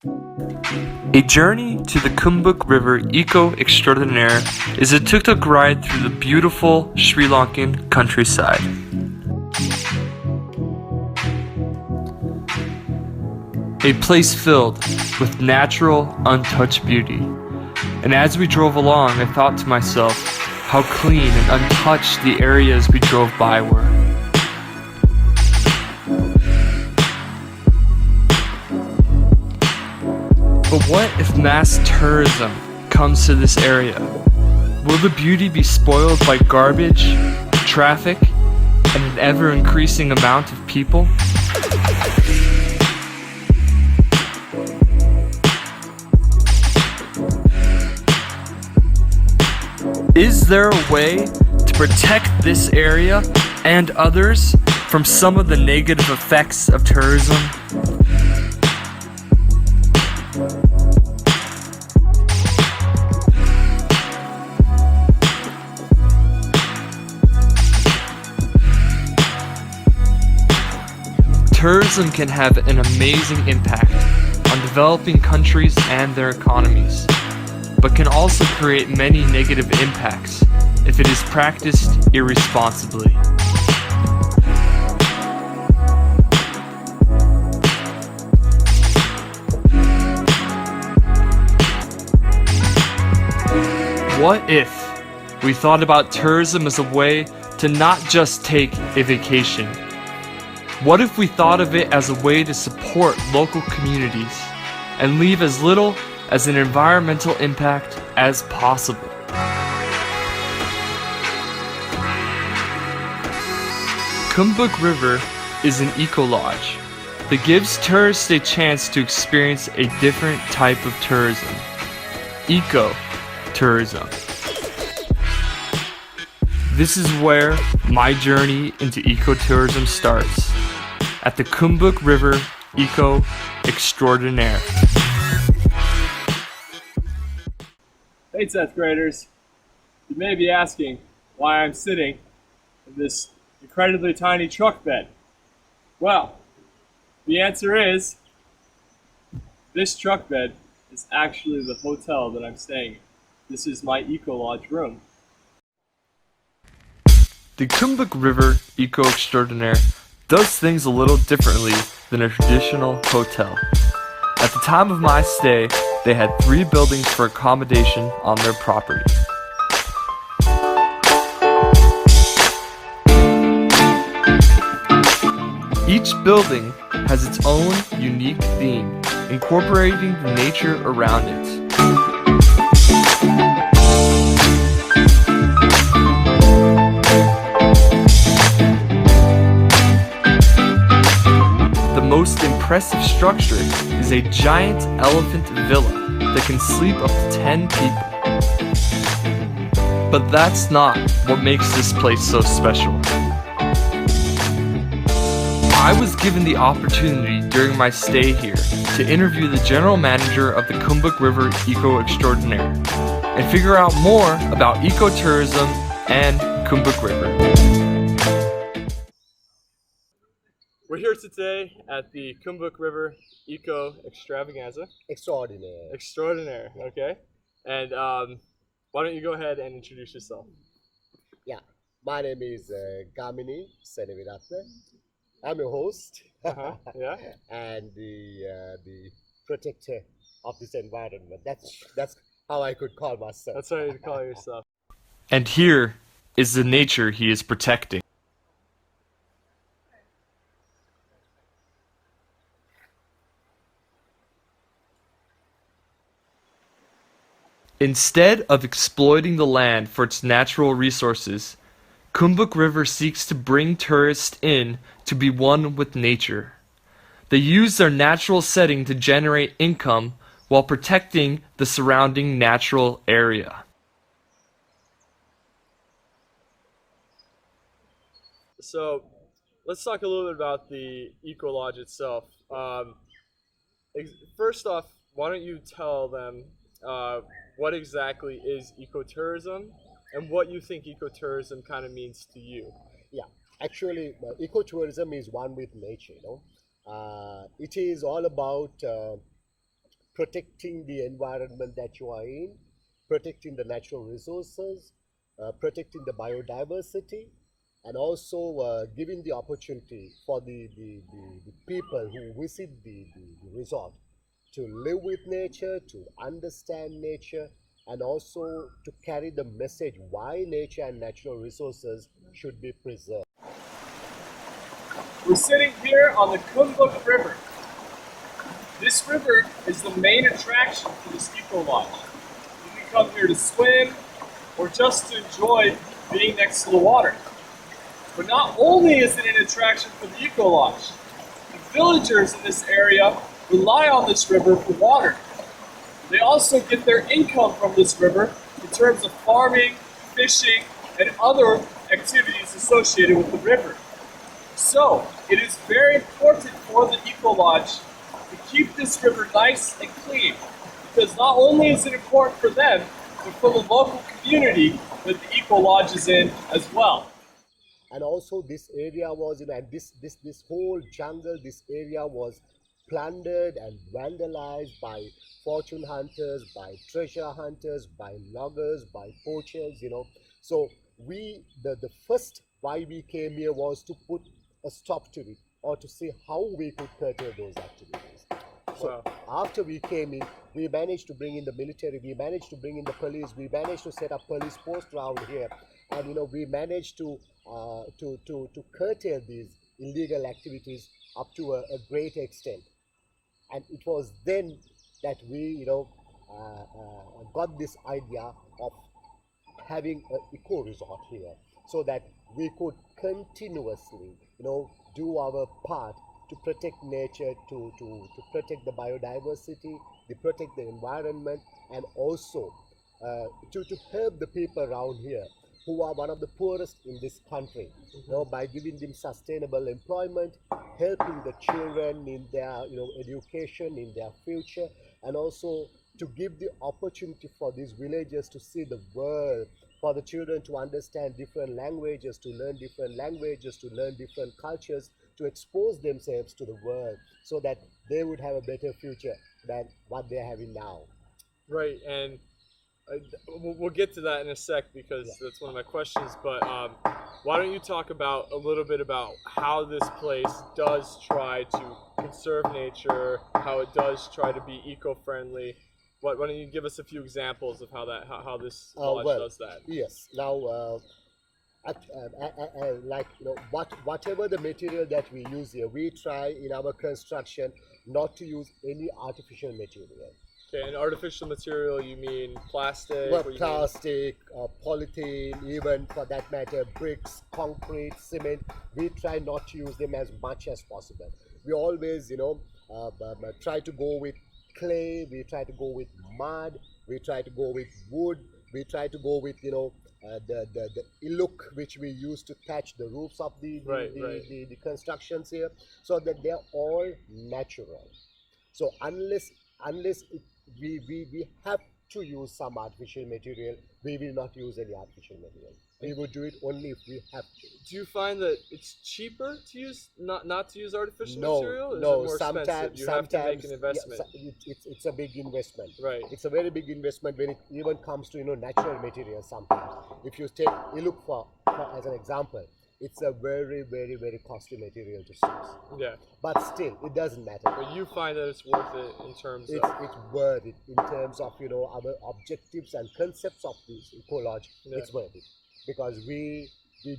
A journey to the Kumbuk River Eco Extraordinaire is a tuk-tuk ride through the beautiful Sri Lankan countryside. A place filled with natural, untouched beauty. And as we drove along, I thought to myself how clean and untouched the areas we drove by were. But what if mass tourism comes to this area? Will the beauty be spoiled by garbage, traffic, and an ever-increasing amount of people? Is there a way to protect this area and others from some of the negative effects of tourism? Tourism can have an amazing impact on developing countries and their economies, but can also create many negative impacts if it is practiced irresponsibly. What if we thought about tourism as a way to not just take a vacation? What if we thought of it as a way to support local communities and leave as little as an environmental impact as possible? Kumbuk River is an eco-lodge that gives tourists a chance to experience a different type of tourism. Eco-tourism. This is where my journey into ecotourism starts, at the Kumbuk River Eco Extraordinaire. Hey 10th graders, you may be asking why I'm sitting in this incredibly tiny truck bed. Well, the answer is, this truck bed is actually the hotel that I'm staying in. This is my Eco Lodge room. The Kumbuk River Eco Extraordinaire does things a little differently than a traditional hotel. At the time of my stay, they had 3 buildings for accommodation on their property. Each building has its own unique theme, incorporating the nature around it. The most impressive structure is a giant elephant villa that can sleep up to 10 people. But that's not what makes this place so special. I was given the opportunity during my stay here to interview the general manager of the Kumbuk River Eco Extraordinaire and figure out more about ecotourism and Kumbuk River. We're here today at the Kumbuk River Eco Extravaganza. Extraordinaire, okay? And why don't you go ahead and introduce yourself? Yeah, my name is Gamini Seneviratne. I'm your host Yeah. and the protector of this environment. That's how I could call myself. That's how you call yourself. And here is the nature he is protecting. Instead of exploiting the land for its natural resources, Kumbuk River seeks to bring tourists in to be one with nature. They use their natural setting to generate income while protecting the surrounding natural area. So, let's talk a little bit about the Eco Lodge itself. First off, why don't you tell them what exactly is ecotourism and what you think ecotourism kind of means to you? Yeah, actually, ecotourism is one with nature. It is all about protecting the environment that you are in, protecting the natural resources, protecting the biodiversity, and also giving the opportunity for the people who visit the resort to live with nature, to understand nature, and also to carry the message why nature and natural resources should be preserved. We're sitting here on the Kumbuk River. This river is the main attraction for this eco lodge. You can come here to swim or just to enjoy being next to the water. But not only is it an attraction for the eco lodge, the villagers in this area rely on this river for water. They also get their income from this river in terms of farming, fishing, and other activities associated with the river. So, it is very important for the eco lodge to keep this river nice and clean, because not only is it important for them, but for the local community that the eco lodge is in as well. And also this area was, and this whole jungle, this area was plundered and vandalized by fortune hunters, by treasure hunters, by loggers, by poachers. So the first why we came here was to put a stop to it, or to see how we could curtail those activities. So after we came in, we managed to bring in the military, we managed to bring in the police, we managed to set up police posts around here, and we managed to curtail these illegal activities up to a great extent. And it was then that we got this idea of having an eco resort here, so that we could continuously do our part to protect nature, to protect the biodiversity, to protect the environment, and also to help the people around here who are one of the poorest in this country, by giving them sustainable employment, helping the children in their education, in their future, and also to give the opportunity for these villagers to see the world, for the children to understand different languages, to learn different languages, to learn different cultures, to expose themselves to the world, so that they would have a better future than what they're having now. Right, and we'll get to that in a sec because that's one of my questions. But why don't you talk about a little bit about how this place does try to conserve nature, how it does try to be eco-friendly. Why don't you give us a few examples of how this lodge does that? Yes. Now, whatever the material that we use here, we try in our construction not to use any artificial material. Okay, and artificial material, you mean plastic? Well, plastic, polythene, even for that matter, bricks, concrete, cement. We try not to use them as much as possible. We always, try to go with clay. We try to go with mud. We try to go with wood. We try to go with, the iluk which we use to thatch the roofs of the constructions here, so that they're all natural. So unless we have to use some artificial material, we will not use any artificial material. We would do it only if we have to. Do you find that it's cheaper to use not to use artificial No, material? Or is no. it more expensive? You have to make an investment. It's a big investment. Right. It's a very big investment when it even comes to natural materials. Sometimes, if you take look for as an example, it's a very, very, very costly material to source. Yeah. But still, it doesn't matter. But you find that it's worth it in terms of... It's worth it in terms of, our objectives and concepts of this ecology. Yeah. It's worth it. Because we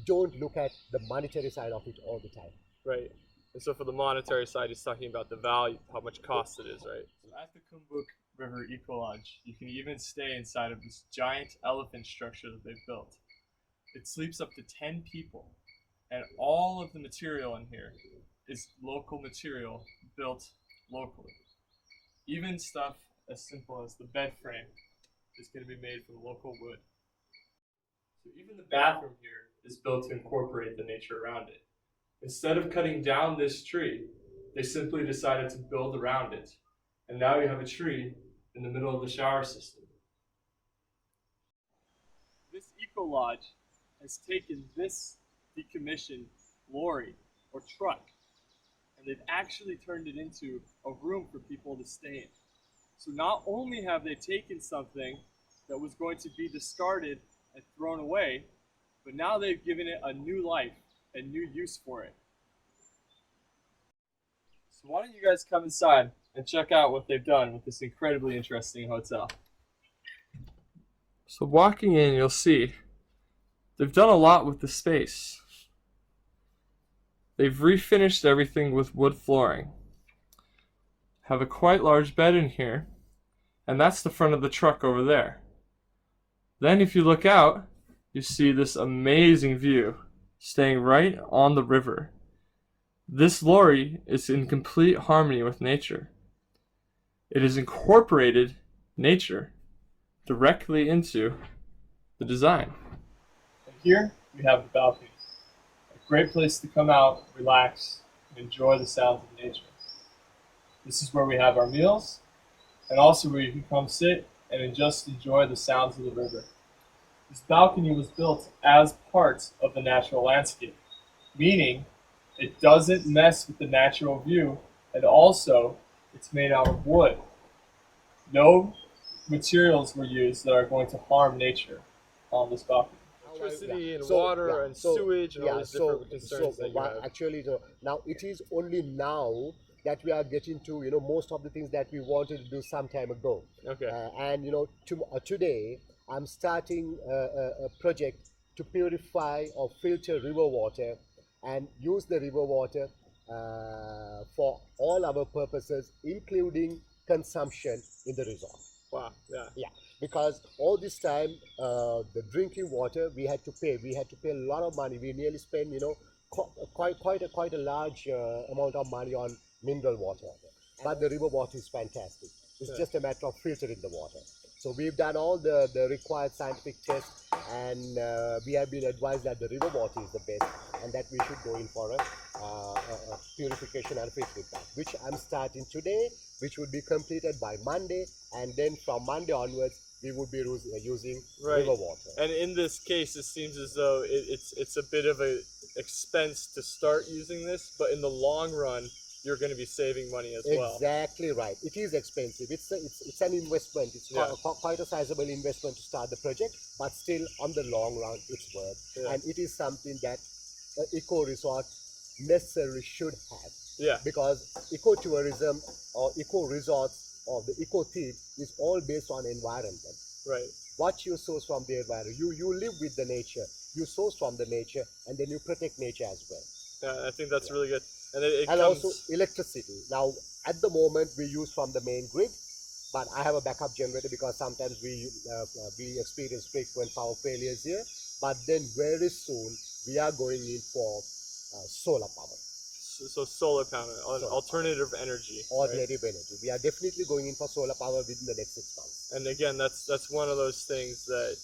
don't look at the monetary side of it all the time. Right. And so for the monetary side, he's talking about the value, how much cost it is, right? So at the Kumbuk River Eco Lodge, you can even stay inside of this giant elephant structure that they've built. It sleeps up to 10 people. And all of the material in here is local material built locally. Even stuff as simple as the bed frame is going to be made from local wood. So even the bathroom here is built to incorporate the nature around it. Instead of cutting down this tree, they simply decided to build around it. And now you have a tree in the middle of the shower system. This eco lodge has taken this decommissioned lorry or truck, and they've actually turned it into a room for people to stay in. So not only have they taken something that was going to be discarded and thrown away, but now they've given it a new life and new use for it. So why don't you guys come inside and check out what they've done with this incredibly interesting hotel. So walking in, you'll see they've done a lot with the space. They've refinished everything with wood flooring. Have a quite large bed in here, and that's the front of the truck over there. Then if you look out, you see this amazing view staying right on the river. This lorry is in complete harmony with nature. It has incorporated nature directly into the design. And here we have the balcony. A great place to come out, relax, and enjoy the sounds of nature. This is where we have our meals, and also where you can come sit and just enjoy the sounds of the river. This balcony was built as part of the natural landscape, meaning it doesn't mess with the natural view, and also it's made out of wood. No materials were used that are going to harm nature on this balcony. Electricity and water and sewage and all these different concerns that you have. Actually, now it is only now that we are getting to most of the things that we wanted to do some time ago. Okay. And today I'm starting a project to purify or filter river water and use the river water for all our purposes, including consumption in the resort. Wow. Yeah. Yeah, because all this time the drinking water we had to pay. We had to pay a lot of money. We nearly spent quite a large amount of money on mineral water. But the river water is fantastic. It's just a matter of filtering the water. So we've done all the required scientific tests, and we have been advised that the river water is the best, and that we should go in for a purification and filtering plant, which I'm starting today, which would be completed by Monday, and then from Monday onwards we would be using river water. And in this case, it seems as though it's a bit of an expense to start using this, but in the long run, you're going to be saving money as well. Exactly right. It is expensive. It's an investment. It's quite a sizable investment to start the project, but still on the long run it's worth. Yeah. And it is something that an eco resort necessarily should have. Yeah. Because ecotourism or eco resorts or the eco theme is all based on environment. Right. What you source from the environment, you live with the nature, you source from the nature, and then you protect nature as well. Yeah, I think that's really good. And and also electricity. Now, at the moment, we use from the main grid, but I have a backup generator because sometimes we experience frequent power failures here. But then very soon, we are going in for solar power. So solar panel, alternative energy. Alternative energy. We are definitely going in for solar power within the next 6 months. And again, that's one of those things that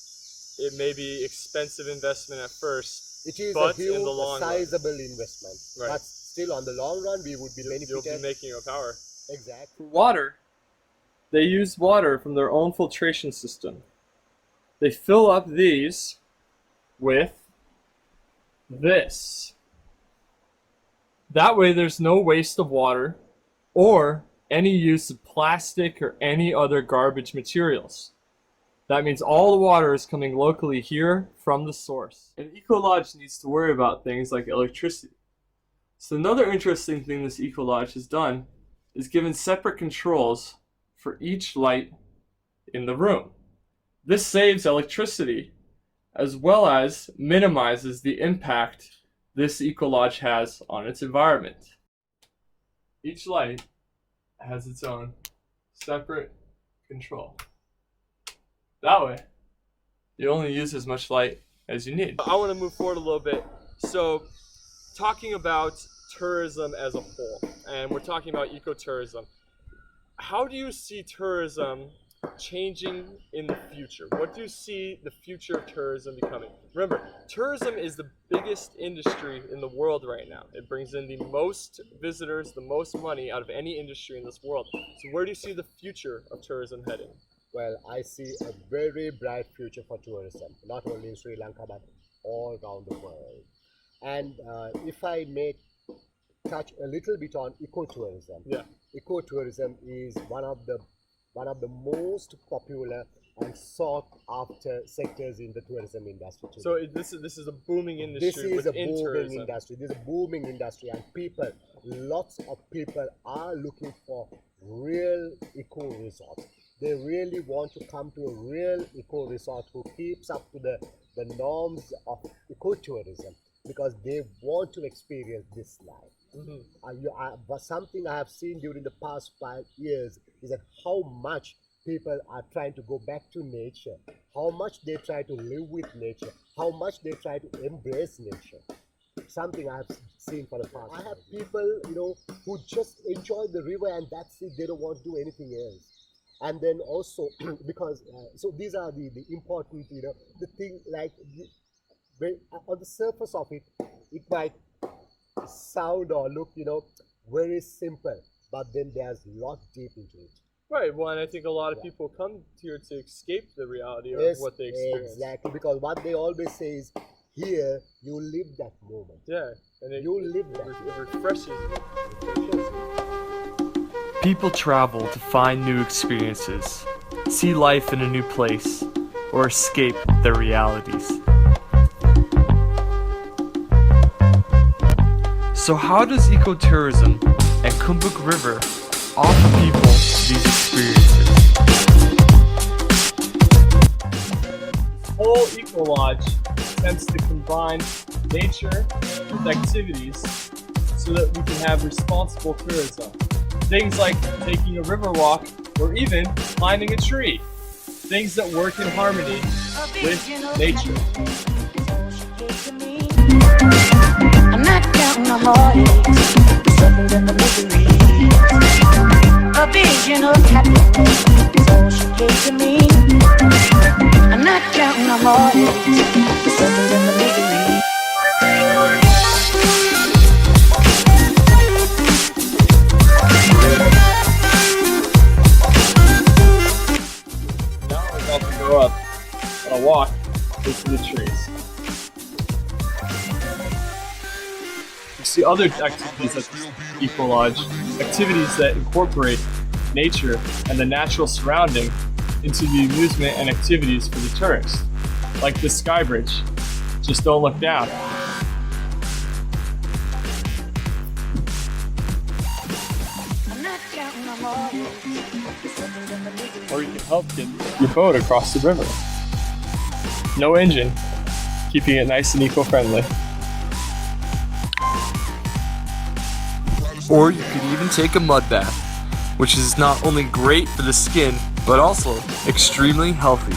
it may be expensive investment at first. It is but a huge, in the long sizable run. Investment. Right. But still, on the long run, we would be benefited. You'll be making your power. Exactly. For water, they use water from their own filtration system. They fill up these with this. That way there's no waste of water or any use of plastic or any other garbage materials. That means all the water is coming locally here from the source. An eco lodge needs to worry about things like electricity. So another interesting thing this eco lodge has done is given separate controls for each light in the room. This saves electricity as well as minimizes the impact this eco lodge has on its environment. Each light has its own separate control. That way, you only use as much light as you need. I want to move forward a little bit. So, talking about tourism as a whole, and we're talking about ecotourism. How do you see tourism changing in the future? What do you see the future of tourism becoming? Remember, tourism is the biggest industry in the world right now. It brings in the most visitors, the most money out of any industry in this world. So where do you see the future of tourism heading? Well, I see a very bright future for tourism, not only in Sri Lanka, but all around the world. And if I may touch a little bit on ecotourism. Yeah. Ecotourism is one of the one of the most popular and sought after sectors in the tourism industry today. So this is a booming industry This is a within booming tourism. industry. This is a booming industry, and people, lots of people are looking for real eco resorts. They really want to come to a real eco resort who keeps up to the norms of ecotourism, because they want to experience this life. But something I have seen during the past 5 years is that how much people are trying to go back to nature, how much they try to live with nature, how much they try to embrace nature. Something I have seen for the past. I have people, who just enjoy the river and that's it. They don't want to do anything else. And then also because so these are the important, the thing, like on the surface of it, it might sound or look, very simple, but then there's a lot deep into it. Right. Well, and I think a lot of people come here to escape the reality of Yes, what they experience. exactly, because what they always say is, here you live that moment. Yeah, and You live that it refreshes you. People travel to find new experiences, see life in a new place, or escape their realities. So how does ecotourism at Kumbuk River offer people these experiences? Whole Eco Lodge attempts to combine nature with activities so that we can have responsible tourism. Things like taking a river walk or even climbing a tree. Things that work in harmony with nature. I'm not counting the heartaches, the suffering and the misery. A vision of happiness is all she gave to me. I'm not counting the heartaches, the suffering and the misery. Now we're about to go up on a walk into the trees. You see other activities at the Eco Lodge, activities that incorporate nature and the natural surrounding into the amusement and activities for the tourists, like the sky bridge. Just don't look down. I'm not counting the heartaches, the suffering and the misery. Or you can help get your boat across the river. No engine, keeping it nice and eco-friendly. Or you could even take a mud bath, which is not only great for the skin, but also extremely healthy.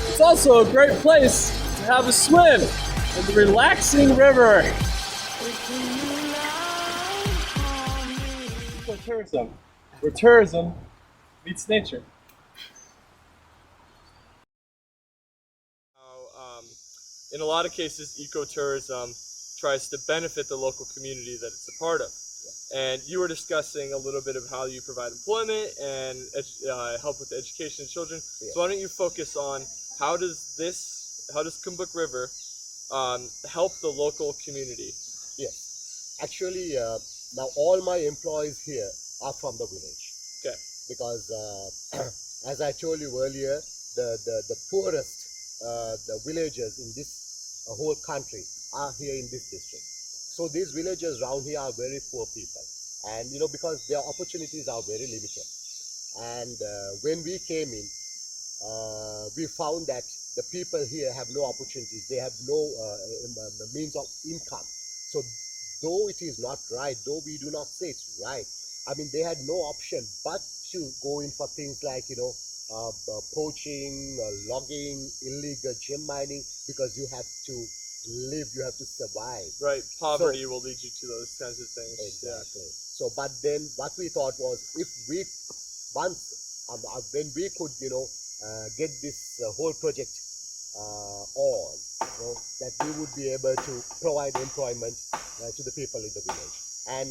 It's also a great place to have a swim in the relaxing river. Ecotourism, where tourism meets nature. In a lot of cases, ecotourism tries to benefit the local community that it's a part of. And you were discussing a little bit of how you provide employment and help with the education of children. So why don't you focus on how does Kumbuk River help the local community? Yes, actually, now all my employees here are from the village. Okay. Because as I told you earlier, the poorest, the villagers in this whole country are here in this district. So these villagers around here are very poor people, and because their opportunities are very limited. And when we came in, we found that the people here have no opportunities. They have no means of income. So though it is not right, though we do not say it's right, I mean, they had no option but to go in for things like, poaching, logging, illegal gem mining, because you have to live, you have to survive. Right, poverty will lead you to those kinds of things. Exactly. So, but then what we thought was, if we once, when we could, get this whole project on, that we would be able to provide employment to the people in the village. And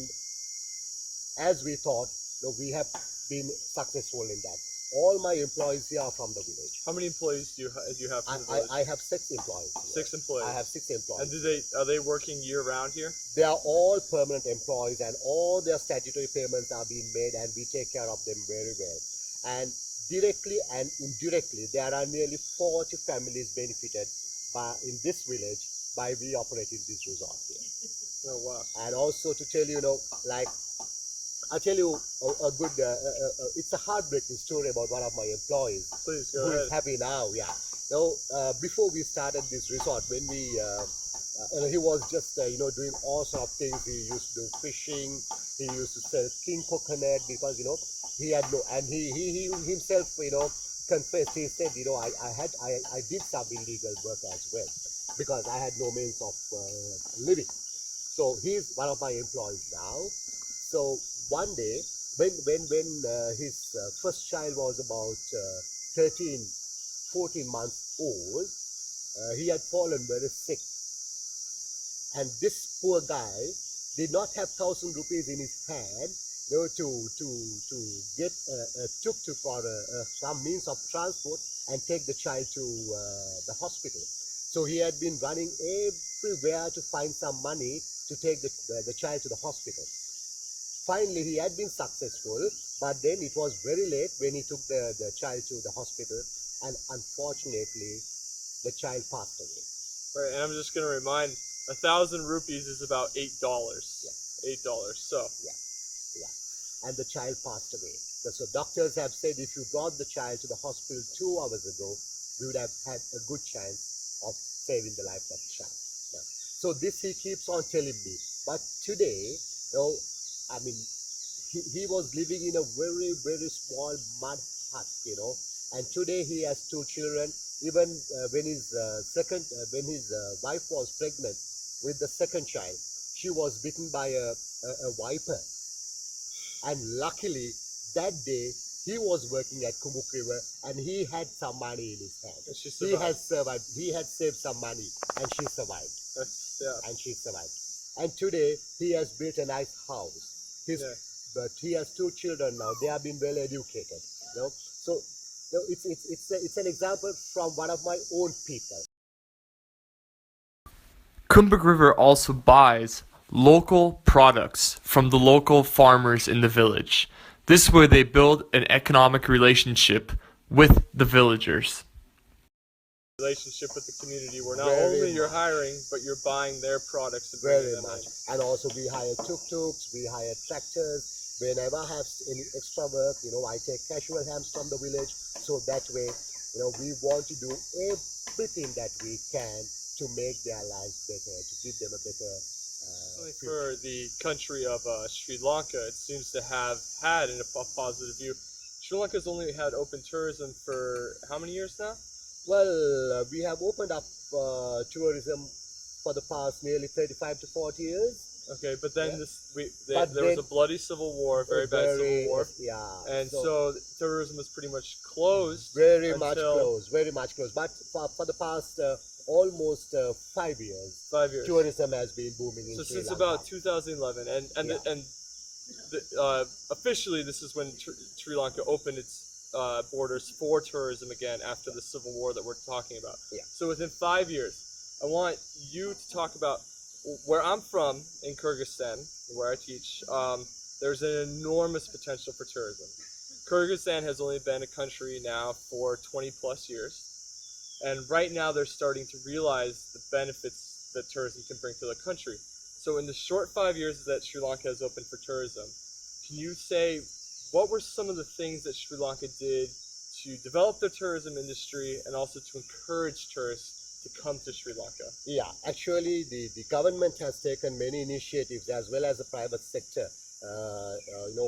as we thought, we have been successful in that. all my employees here are from the village. How many employees do you have from the village? I have 6 employees here. 6 employees. I have 6 employees. And are they working year round here? They are all permanent employees, and all their statutory payments are being made, and we take care of them very well. And directly and indirectly, there are nearly 40 families benefited in this village by we operating this resort here. Oh wow! And also to tell you, like I'll tell you a good, it's a heartbreaking story about one of my employees. Please go who ahead. is happy now. Yeah. Before we started this resort, when we he was just doing all sort of things. He used to do fishing. He used to sell king coconut because he had no, and he himself confessed. He said I did some illegal work as well because I had no means of living. So he's one of my employees now. So one day when his first child was about 14 months old, he had fallen very sick. And this poor guy did not have 1,000 rupees in his hand, to get a tuk-tuk or some means of transport and take the child to the hospital. So he had been running everywhere to find some money to take the child to the hospital. Finally, he had been successful, but then it was very late when he took the child to the hospital, and unfortunately, the child passed away. Right, and I'm just going to remind, 1,000 rupees is about $8. Yeah. $8. So. Yeah. And the child passed away. So doctors have said if you brought the child to the hospital 2 hours ago, we would have had a good chance of saving the life of the child. Yeah. So this he keeps on telling me. But today, he was living in a very, very small mud hut, and today he has 2 children. Even when his wife was pregnant with the second child, she was bitten by a viper. And luckily, that day, he was working at Kumbuk River and he had some money in his hand. And she He survived. has survived. He had saved some money and she survived. Yeah. And she survived. And today, he has built a nice house. But he has 2 children now. They have been well educated. So it's an example from one of my own people. Kumbuk River also buys local products from the local farmers in the village. This is where they build an economic relationship with the villagers. Relationship with the community where not Very only you're much. hiring, but you're buying their products and bringing Very them much. in. And also we hire tuk-tuks, we hire tractors. Whenever I have any extra work, I take casual hands from the village. So that way, we want to do everything that we can to make their lives better, to give them a better Certainly future. for the country of Sri Lanka, it seems to have had a positive view. Sri Lanka's only had open tourism for how many years now? Well, we have opened up tourism for the past nearly 35 to 40 years. Okay, but then But there was then- a bloody civil war, very bad civil war, Yeah. and so tourism was pretty much closed. very much until closed, very much closed. But for the past almost 5 years, 5 years. tourism has been booming in So Sri since Lanka. about 2011, officially this is when Sri Lanka opened its borders for tourism again after the civil war that we're talking about. Yeah. So within 5 years, I want you to talk about where I'm from in Kyrgyzstan, where I teach. There's an enormous potential for tourism. Kyrgyzstan has only been a country now for 20 plus years, and right now they're starting to realize the benefits that tourism can bring to the country. So in the short 5 years that Sri Lanka has opened for tourism, can you say what were some of the things that Sri Lanka did to develop the tourism industry and also to encourage tourists to come to Sri Lanka? Yeah, actually, the government has taken many initiatives as well as the private sector.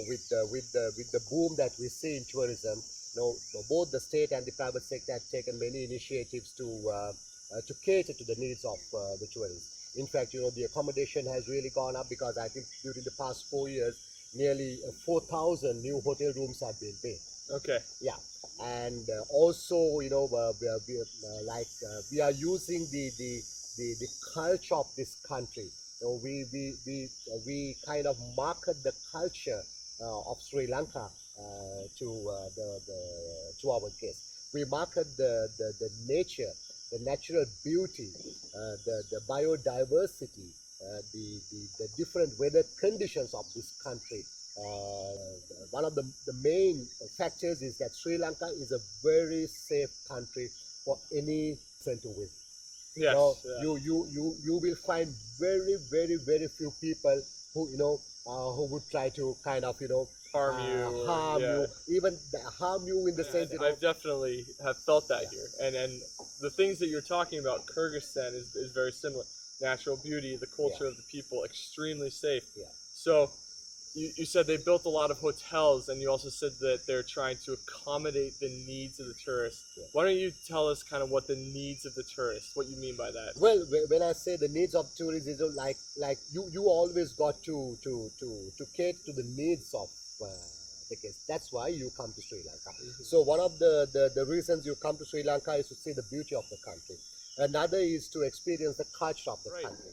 With the boom that we see in tourism, both the state and the private sector have taken many initiatives to cater to the needs of the tourists. In fact, the accommodation has really gone up because I think during the past 4 years, nearly 4,000 new hotel rooms have been built. Okay. Yeah, and also we are using the culture of this country. We kind of market the culture of Sri Lanka to our guests. We market the nature, the natural beauty, the biodiversity, the different weather conditions of this country. One of the main factors is that Sri Lanka is a very safe country for any person to visit. Yes. You will find very few people who who would try to kind of Harm you. harm you, even harm you in the sense I definitely have felt that here, and the things that you're talking about, Kyrgyzstan is very similar. Natural beauty, the culture of the people, extremely safe. Yeah. So, you said they built a lot of hotels, and you also said that they're trying to accommodate the needs of the tourists. Yeah. Why don't you tell us kind of what the needs of the tourists, what you mean by that? Well, when I say the needs of tourism, like you always got to cater to the needs of the guests. That's why you come to Sri Lanka. Mm-hmm. So one of the reasons you come to Sri Lanka is to see the beauty of the country. Another is to experience the culture of the Right. country.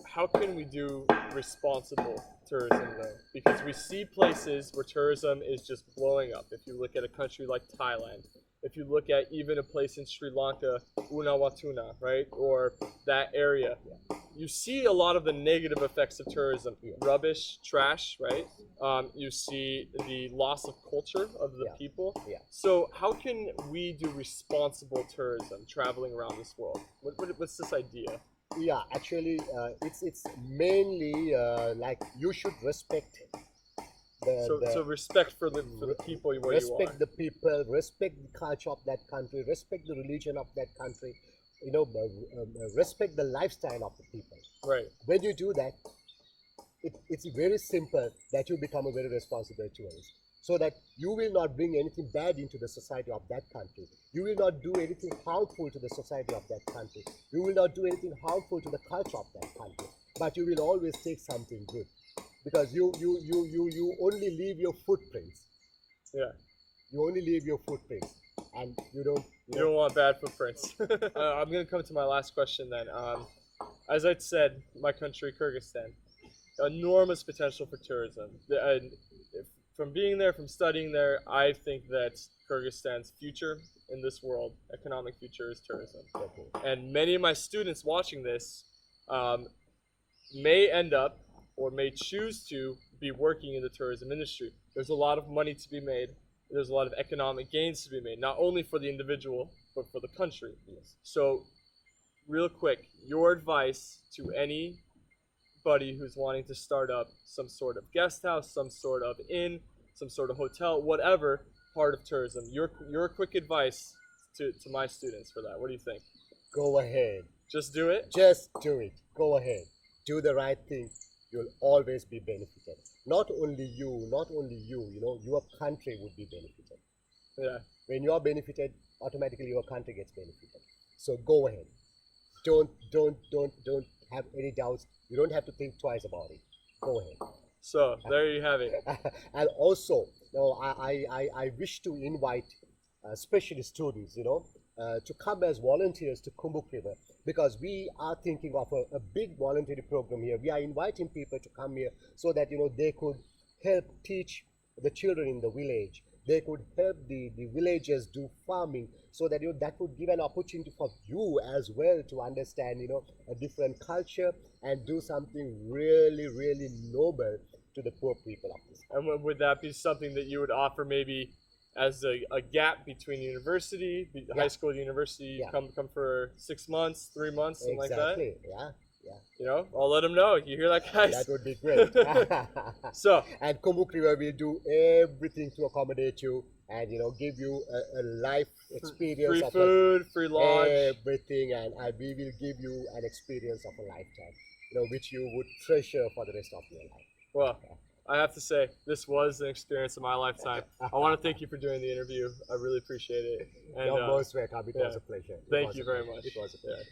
How can we do responsible tourism though? Because we see places where tourism is just blowing up. If you look at a country like Thailand, if you look at even a place in Sri Lanka, Unawatuna, right, or that area, you see a lot of the negative effects of tourism. Rubbish, trash, right? You see the loss of culture of the people. Yeah. So how can we do responsible tourism traveling around this world? What's this idea? Yeah, actually, it's mainly like you should respect So respect for the people where you respect are. the people, respect the culture of that country, respect the religion of that country, respect the lifestyle of the people. Right. When you do that, it's very simple that you become a very responsible tourist. So that you will not bring anything bad into the society of that country. You will not do anything harmful to the society of that country. You will not do anything harmful to the culture of that country. But you will always take something good. Because you only leave your footprints. Yeah. You only leave your footprints. And you don't You don't want bad footprints. I'm going to come to my last question then. As I said, my country, Kyrgyzstan, enormous potential for tourism. From being there, from studying there, I think that Kyrgyzstan's future in this world, economic future, is tourism. Okay. And many of my students watching this may end up or may choose to be working in the tourism industry. There's a lot of money to be made. There's a lot of economic gains to be made, not only for the individual, but for the country. Yes. So, real quick, your advice to anybody who's wanting to start up some sort of guest house, some sort of inn, some sort of hotel, whatever part of tourism, your quick advice to my students for that. What do you think? Go ahead. Just do it? Just do it. Go ahead. Do the right thing. You'll always be benefited. Not only you, your country would be benefited. Yeah. When you are benefited, automatically your country gets benefited. So go ahead. Don't have any doubts. You don't have to think twice about it. Go ahead. So there you have it. And also, I wish to invite especially students, to come as volunteers to Kumbuk River, because we are thinking of a big voluntary program here. We are inviting people to come here so that they could help teach the children in the village. They could help the villagers do farming, so that that would give an opportunity for you as well to understand a different culture and do something really, really noble to the poor people of this. And would that be something that you would offer maybe as a gap between university, high school, university, come for 6 months, 3 months, something like that? Exactly. Yeah. I'll let them know. You hear that, guys? That would be great. So, and Kumbuk River will do everything to accommodate you and give you a life experience free of food, free lodge, everything, and we will give you an experience of a lifetime, which you would treasure for the rest of your life. Well, I have to say, this was an experience of my lifetime. I want to thank you for doing the interview. I really appreciate it. And, You're most welcome. It was a pleasure. Thank you very much. It was a pleasure.